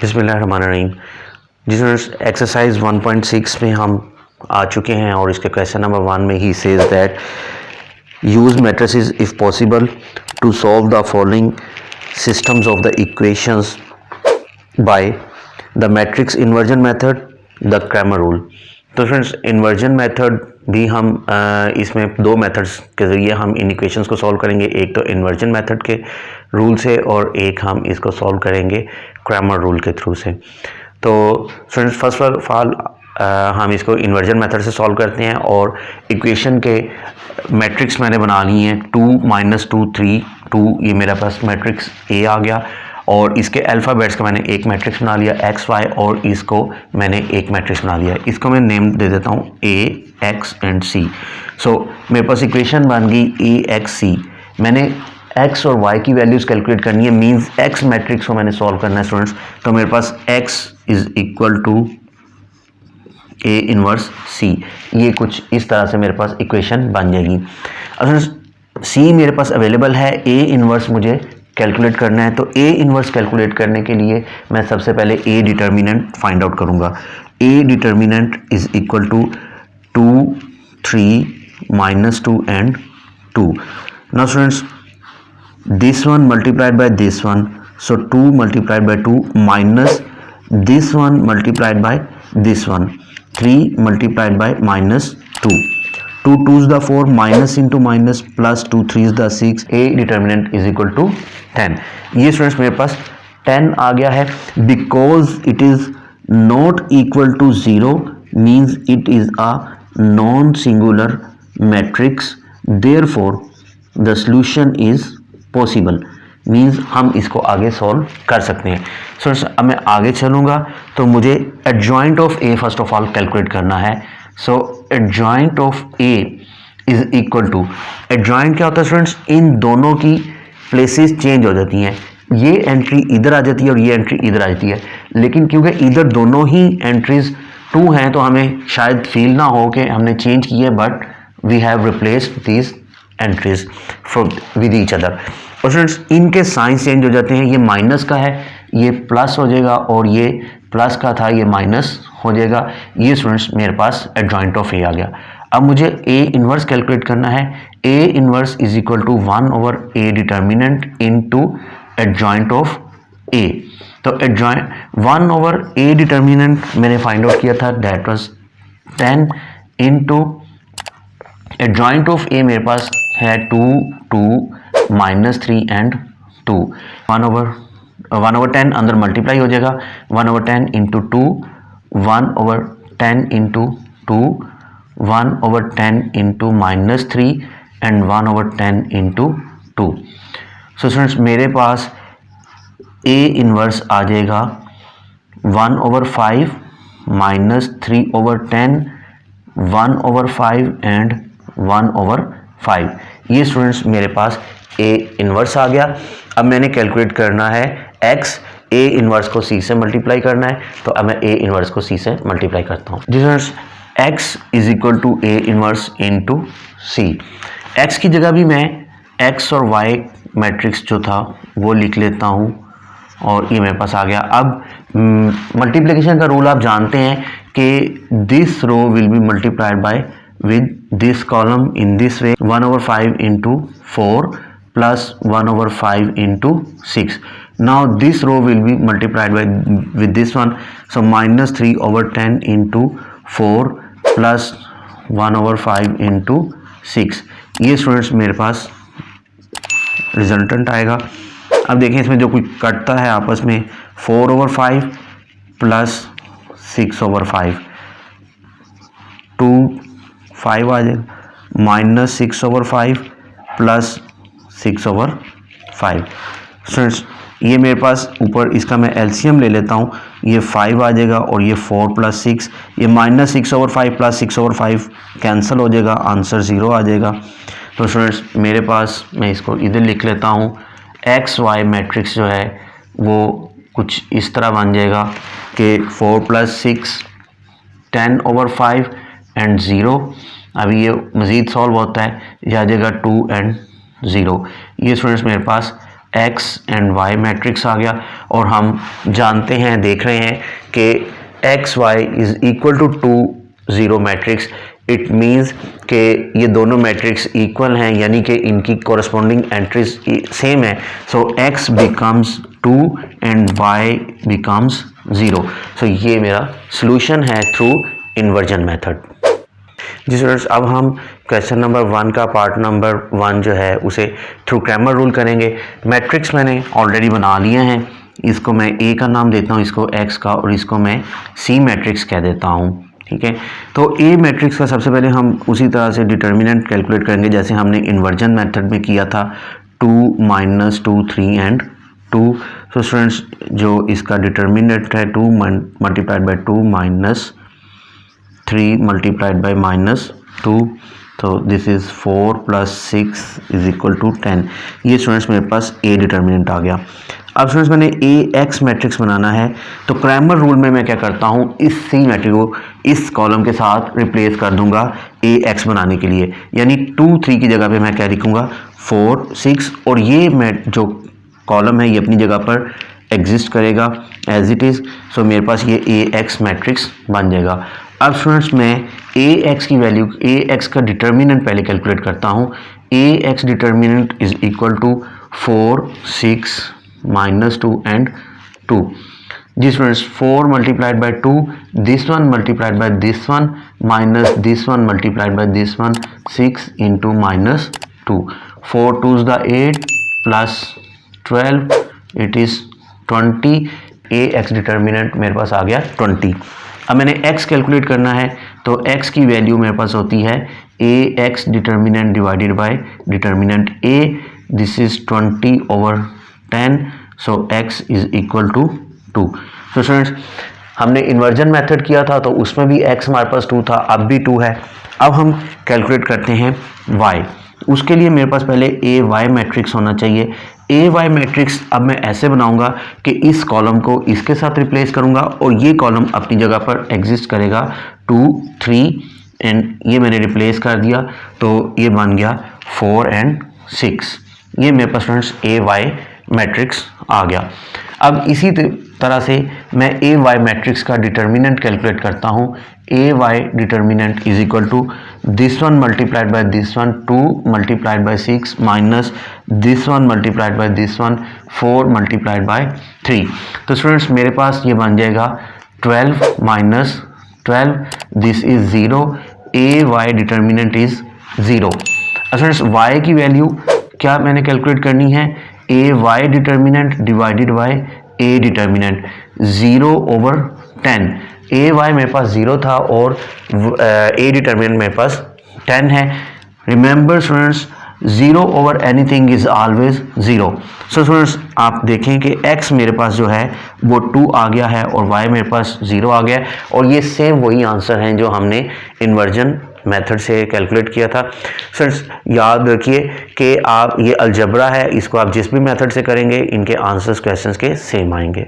बिस्मिल्लाहिर्रहमानिर्रहीम। जिस एक्सरसाइज 1.6 में हम आ चुके हैं और इसके क्वेश्चन नंबर 1 में ही says that use matrices if possible to solve the following systems of the equations by the matrix inversion method, the Cramer rule. तो फ्रेंड्स, इन्वर्जन मेथड भी हम इसमें दो मेथड्स के ज़रिए हम इन इक्वेशंस को सॉल्व करेंगे। एक तो इन्वर्जन मेथड के रूल से और एक हम इसको सॉल्व करेंगे क्रैमर रूल के थ्रू से। तो फ्रेंड्स, फर्स्ट ऑफ ऑल हम इसको इन्वर्जन मेथड से सॉल्व करते हैं और इक्वेशन के मैट्रिक्स मैंने बना ली हैं 2 -2 3 2। ये मेरा पास मैट्रिक्स ए आ गया और इसके अल्फ़ाबेट्स का मैंने एक मैट्रिक्स बना लिया एक्स वाई, और इसको मैंने एक मैट्रिक्स बना लिया। इसको मैं नेम दे देता हूँ ए एक्स एंड सी। सो मेरे पास इक्वेशन बन गई ए एक्स सी। मैंने एक्स और वाई की वैल्यूज़ कैलकुलेट करनी है, मींस एक्स मैट्रिक्स को मैंने सॉल्व करना है स्टूडेंट्स। तो मेरे पास X is equal to A inverse C. ये कुछ इस तरह से मेरे पास इक्वेशन बन जाएगी। अगर सी मेरे पास अवेलेबल है, ए इनवर्स मुझे कैलकुलेट करना है। तो ए इनवर्स कैलकुलेट करने के लिए मैं सबसे पहले ए डिटर्मिनेंट फाइंड आउट करूंगा। A determinant is equal to 2 3 -2 and 2। Now students, this one multiplied by this one, so 2 multiplied by 2 minus this one multiplied by this one, 3 multiplied by -2, 2 2s the 4, minus into minus plus 2 3s the 6, a determinant is equal to 10। ये students मेरे पास 10 आ गया है। because it is not equal to 0 means it is a non singular matrix, therefore the solution is possible, means हम इसको आगे solve कर सकते हैं। सो अब मैं आगे चलूँगा तो मुझे adjoint of A first of all calculate करना है। So adjoint of A is equal to, adjoint क्या होता है स्टूडेंट्स, इन दोनों की प्लेसेस चेंज हो जाती हैं। ये एंट्री इधर आ जाती है और ये एंट्री इधर आ जाती है, लेकिन क्योंकि इधर दोनों ही एंट्रीज 2 हैं तो हमें शायद फील ना हो कि हमने चेंज की है, but we have replaced these entries from with each other. और स्टूडेंट्स, इनके साइंस चेंज हो जाते हैं। ये माइनस का है, ये प्लस हो जाएगा, और ये प्लस का था, ये माइनस हो जाएगा। ये स्टूडेंट्स मेरे पास एडजॉइंट ऑफ ए आ गया। अब मुझे ए इनवर्स कैलकुलेट करना है। A inverse is equal to 1 over A determinant into adjoint of A. तो एडजॉइंट 1 ओवर ए डिटर्मिनेंट मैंने फाइंड आउट किया था, that was 10 into adjoint of A मेरे पास है 2 2 -3 एंड 2। 1 ओवर 10 अंदर मल्टीप्लाई हो जाएगा। 1 over 10 into 2, 1 over 10 into 2, 1 over 10 into -3 and 1 over 10 into 2। So students, मेरे पास ए इनवर्स आ जाएगा 1 over 5 -3 over 10, 1 over 5 and 1 over 5। ये स्टूडेंट्स मेरे पास ए इनवर्स आ गया। अब मैंने कैलकुलेट करना है एक्स, ए इनवर्स को सी से मल्टीप्लाई करना है। तो अब मैं ए इनवर्स को सी से मल्टीप्लाई करता हूँ। जी students, X is equal to A inverse into C. X की जगह भी मैं एक्स और वाई मैट्रिक्स जो था वो लिख लेता हूँ, और ये मेरे पास आ गया। अब मल्टीप्लिकेशन का रूल आप जानते हैं कि this row will be multiplied by with this column in this way, 1 over 5 into 4 plus 1 over 5 into 6. Now this row will be multiplied by with this one, so -3 over 10 into 4 plus 1 over 5 into 6। ये students मेरे पास resultant आएगा। अब देखें इसमें जो कोई कटता है आपस में, 4 over 5 प्लस 6 over 5, 2 5 आ जाएगा, -6 ओवर 5 प्लस 6 ओवर 5। स्टूडेंट्स, ये मेरे पास ऊपर इसका मैं एलसीएम ले लेता हूँ, ये 5 आ जाएगा और ये 4 प्लस 6, ये -6 ओवर 5 प्लस 6 ओवर 5 कैंसिल हो जाएगा, आंसर 0 आ जाएगा। तो स्टूडेंट्स मेरे पास, मैं इसको इधर लिख लेता हूँ, एक्स वाई मैट्रिक्स जो है वो कुछ इस तरह बन जाएगा कि 4 प्लस 6 10 ओवर 5 एंड 0। अभी ये मज़ीद सॉल्व होता है, यह आ जाएगा 2 एंड 0। ये स्टूडेंट्स मेरे पास एक्स एंड वाई मैट्रिक्स आ गया। और हम जानते हैं, देख रहे हैं कि X Y is equal to 0 matrix. It means कि ये दोनों मैट्रिक्स इक्वल हैं, यानी कि इनकी कॉरस्पॉन्डिंग एंट्रीज सेम है। So X becomes 2 and Y becomes 0। So ये मेरा सॉल्यूशन है थ्रू इन्वर्जन मेथड। जी स्टूडेंट्स, अब हम क्वेश्चन नंबर 1 का पार्ट नंबर 1 जो है उसे थ्रू क्रैमर रूल करेंगे। मैट्रिक्स मैंने ऑलरेडी बना लिए हैं, इसको मैं ए का नाम देता हूँ, इसको एक्स का, और इसको मैं सी मैट्रिक्स कह देता हूँ। ठीक है, तो ए मैट्रिक्स का सबसे पहले हम उसी तरह से डिटर्मिनेंट कैलकुलेट करेंगे जैसे हमने इन्वर्जन मेथड में किया था, 2 - 2 3 एंड 2। सो स्टूडेंट्स, जो इसका डिटर्मिनेंट है 2 multiplied by 2 minus 3 multiplied by -2, तो दिस इज़ 4 + 6 = 10। ये स्टूडेंट्स मेरे पास ए डिटर्मिनेंट आ गया। अब स्टूडेंट्स मैंने ए एक्स मैट्रिक्स बनाना है, तो क्रैमर रूल में मैं क्या करता हूँ, इस सी मैट्रिक्स को इस कॉलम के साथ रिप्लेस कर दूंगा ए एक्स बनाने के लिए, यानी 2 3 की जगह पे मैं क्या लिखूंगा 4 6, और ये जो कॉलम है ये अपनी जगह पर एग्जिस्ट करेगा एज इट इज़। सो मेरे पास ये ए एक्स मैट्रिक्स बन जाएगा। अब स्टूडेंट्स मैं ए एक्स की वैल्यू, ए एक्स का डिटर्मिनेंट पहले कैलकुलेट करता हूँ। A X determinant is equal to 4 6 -2 and 2। जी students, 4 multiplied by 2, this one multiplied by this one minus this one multiplied by this one, 6 × -2, 4 2s the 8 plus 12, it is 20। A X determinant मेरे पास आ गया 20। अब मैंने x calculate करना है, तो x की वैल्यू मेरे पास होती है A X determinant divided by determinant a, this is 20/10, so x is equal to 2। So students, हमने इन्वर्जन मेथड किया था तो उसमें भी x हमारे पास 2 था, अब भी 2 है। अब हम कैलकुलेट करते हैं y। उसके लिए मेरे पास पहले ए वाई मैट्रिक्स होना चाहिए। ए वाई मैट्रिक्स अब मैं ऐसे बनाऊंगा कि इस कॉलम को इसके साथ रिप्लेस करूंगा और ये कॉलम अपनी जगह पर एग्जिस्ट करेगा 2 3, एंड ये मैंने रिप्लेस कर दिया, तो ये बन गया 4 एंड 6। ये मेरे पास स्टूडेंट्स ए वाई मैट्रिक्स आ गया। अब इसी तरह से मैं ए वाई मैट्रिक्स का डिटर्मिनेंट कैलकुलेट करता हूँ। A Y determinant is equal to this one multiplied by this one, 2 multiplied by 6 minus this one multiplied by this one, 4 multiplied by 3। तो स्टूडेंट्स मेरे पास ये बन जाएगा 12 - 12, this is 0। A Y determinant is 0। Students Y की value क्या मैंने calculate करनी है, A Y determinant divided by A determinant, 0/10। A Y मेरे पास 0 था और ए डिटर्मिनेंट मेरे पास 10 है। Remember students, 0/anything is always 0। So students आप देखें कि x मेरे पास जो है वो 2 आ गया है और y मेरे पास 0 आ गया है, और ये सेम वही आंसर हैं जो हमने इन्वर्जन मेथड से कैलकुलेट किया था। फ्रेंड्स याद रखिए कि आप ये अलजबरा है, इसको आप जिस भी मेथड से करेंगे इनके आंसर्स क्वेश्चंस के सेम आएंगे।